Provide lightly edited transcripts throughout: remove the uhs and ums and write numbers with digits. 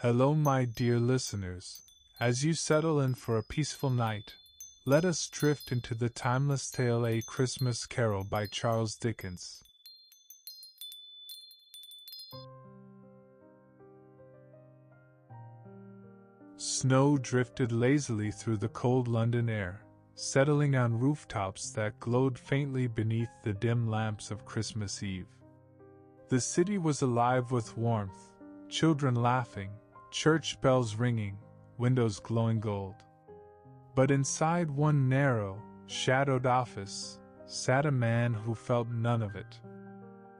Hello, my dear listeners. As you settle in for a peaceful night, let us drift into the timeless tale A Christmas Carol by Charles Dickens. Snow drifted lazily through the cold London air, settling on rooftops that glowed faintly beneath the dim lamps of Christmas Eve. The city was alive with warmth, children laughing, church bells ringing, windows glowing gold. But inside one narrow, shadowed office, sat a man who felt none of it.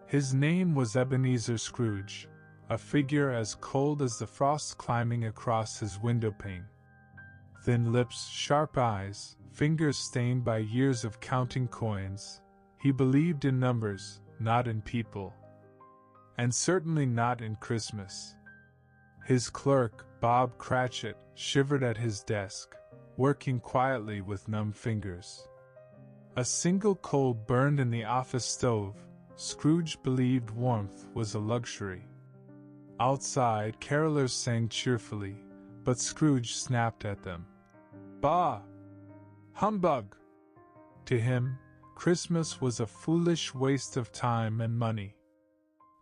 His name was Ebenezer Scrooge, a figure as cold as the frost climbing across his windowpane. Thin lips, sharp eyes, fingers stained by years of counting coins, he believed in numbers, not in people. And certainly not in Christmas. His clerk, Bob Cratchit, shivered at his desk, working quietly with numb fingers. A single coal burned in the office stove. Scrooge believed warmth was a luxury. Outside, carolers sang cheerfully, but Scrooge snapped at them. Bah! Humbug! To him, Christmas was a foolish waste of time and money.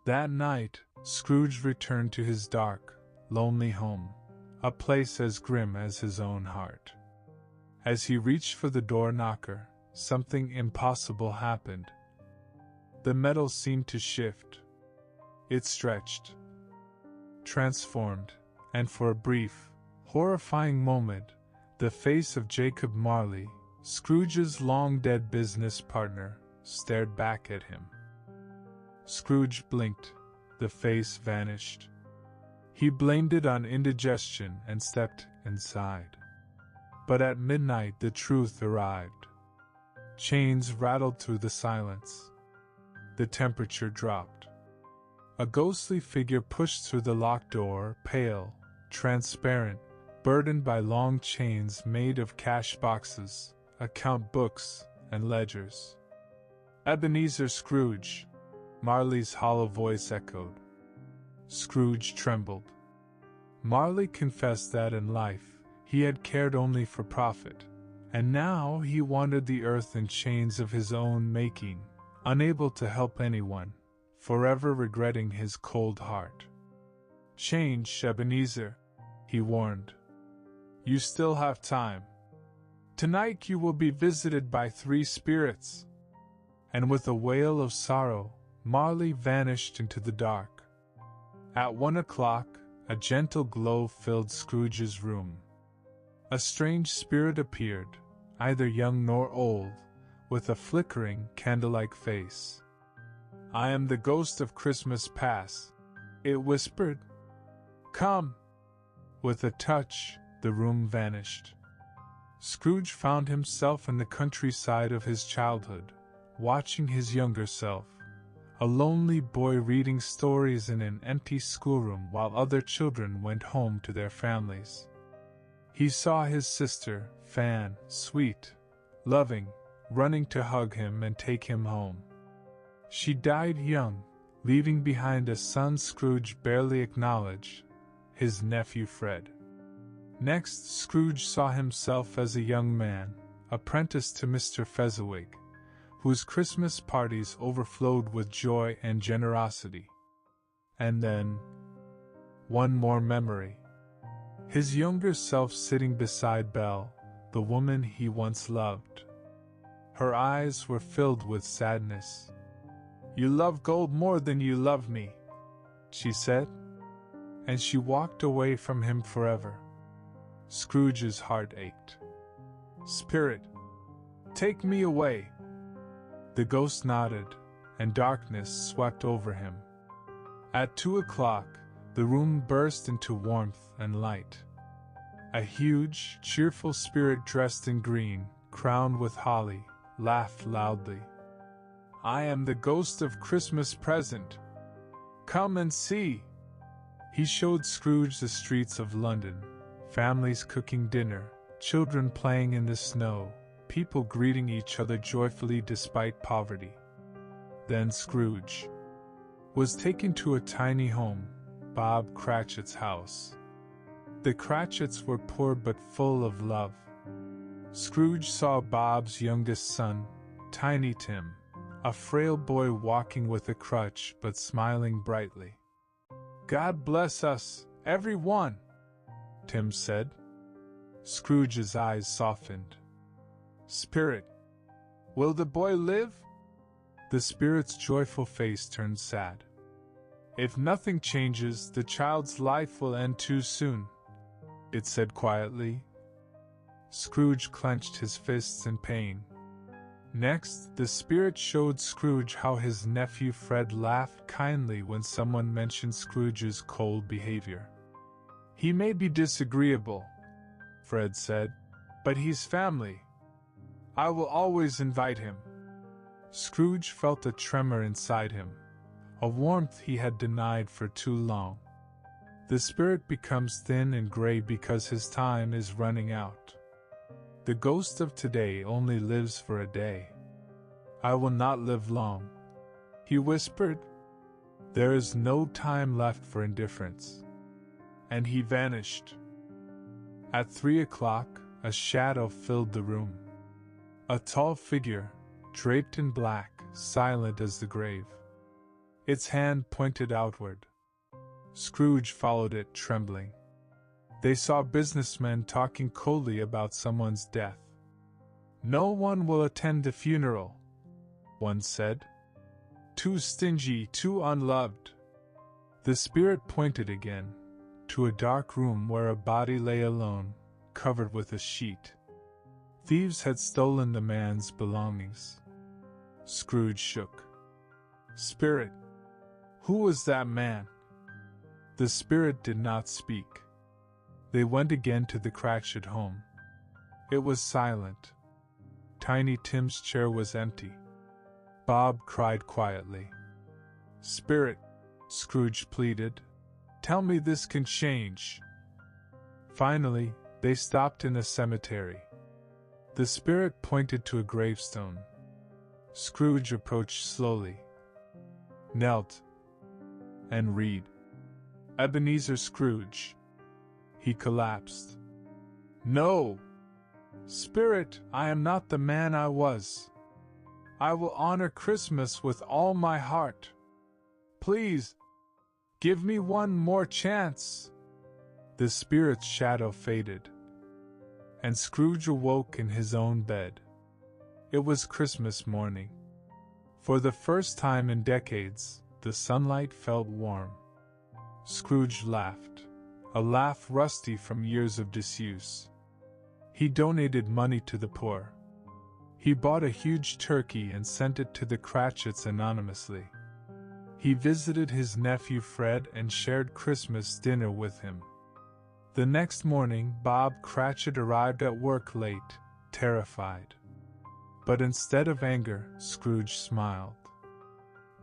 That night, Scrooge returned to his dark, lonely home, a place as grim as his own heart. As he reached for the door knocker, something impossible happened. The metal seemed to shift. It stretched, transformed, and for a brief, horrifying moment, the face of Jacob Marley, Scrooge's long-dead business partner, stared back at him. Scrooge blinked. The face vanished. He blamed it on indigestion and stepped inside. But at midnight the truth arrived. Chains rattled through the silence. The temperature dropped. A ghostly figure pushed through the locked door, pale, transparent, burdened by long chains made of cash boxes, account books, and ledgers. Ebenezer Scrooge, Marley's hollow voice echoed. Scrooge trembled. Marley confessed that in life, he had cared only for profit, and now he wandered the earth in chains of his own making, unable to help anyone, forever regretting his cold heart. Change, Ebenezer, he warned. You still have time. Tonight you will be visited by 3 spirits. And with a wail of sorrow, Marley vanished into the dark. At 1 o'clock, a gentle glow filled Scrooge's room. A strange spirit appeared, neither young nor old, with a flickering, candle-like face. I am the ghost of Christmas past, it whispered. Come! With a touch, the room vanished. Scrooge found himself in the countryside of his childhood, watching his younger self, a lonely boy reading stories in an empty schoolroom while other children went home to their families. He saw his sister, Fan, sweet, loving, running to hug him and take him home. She died young, leaving behind a son Scrooge barely acknowledged, his nephew Fred. Next, Scrooge saw himself as a young man, apprentice to Mr. Fezziwig, whose Christmas parties overflowed with joy and generosity. And then, one more memory. His younger self sitting beside Belle, the woman he once loved. Her eyes were filled with sadness. You love gold more than you love me, she said, and she walked away from him forever. Scrooge's heart ached. Spirit, take me away. The ghost nodded, and darkness swept over him. At 2 o'clock, the room burst into warmth and light. A huge, cheerful spirit dressed in green, crowned with holly, laughed loudly. I am the ghost of Christmas present. Come and see. He showed Scrooge the streets of London, families cooking dinner, children playing in the snow, people greeting each other joyfully despite poverty. Then Scrooge was taken to a tiny home, Bob Cratchit's house, The Cratchits were poor but full of love. Scrooge saw Bob's youngest son, Tiny Tim, a frail boy walking with a crutch but smiling brightly. "God bless us, everyone," Tim said. Scrooge's eyes softened. "Spirit, will the boy live?" The spirit's joyful face turned sad. "If nothing changes, the child's life will end too soon," it said quietly. Scrooge clenched his fists in pain. Next, the spirit showed Scrooge how his nephew Fred laughed kindly when someone mentioned Scrooge's cold behavior. "He may be disagreeable," Fred said, "but he's family. I will always invite him." Scrooge felt a tremor inside him, a warmth he had denied for too long. The spirit becomes thin and gray because his time is running out. The ghost of today only lives for a day. "I will not live long," he whispered. "There is no time left for indifference." And he vanished. At 3 o'clock, a shadow filled the room. A tall figure, draped in black, silent as the grave. Its hand pointed outward. Scrooge followed it, trembling. They saw businessmen talking coldly about someone's death. "No one will attend the funeral," one said. "Too stingy, too unloved." The spirit pointed again, to a dark room where a body lay alone, covered with a sheet. Thieves had stolen the man's belongings. Scrooge shook. "Spirit, who was that man?" The spirit did not speak. They went again to the Cratchit home. It was silent. Tiny Tim's chair was empty. Bob cried quietly. "Spirit," Scrooge pleaded, "tell me this can change." Finally, they stopped in a cemetery. The spirit pointed to a gravestone. Scrooge approached slowly, knelt, and read, "Ebenezer Scrooge." He collapsed. "No! Spirit, I am not the man I was. I will honor Christmas with all my heart. Please, give me one more chance." The spirit's shadow faded, and Scrooge awoke in his own bed. It was Christmas morning. For the first time in decades, the sunlight felt warm. Scrooge laughed, a laugh rusty from years of disuse. He donated money to the poor. He bought a huge turkey and sent it to the Cratchits anonymously. He visited his nephew Fred and shared Christmas dinner with him. The next morning, Bob Cratchit arrived at work late, terrified. But instead of anger, Scrooge smiled.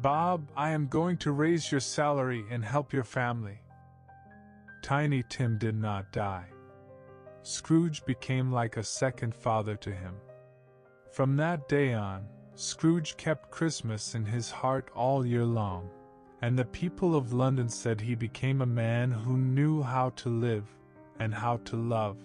"Bob, I am going to raise your salary and help your family." Tiny Tim did not die. Scrooge became like a second father to him. From that day on, Scrooge kept Christmas in his heart all year long, and the people of London said he became a man who knew how to live and how to love.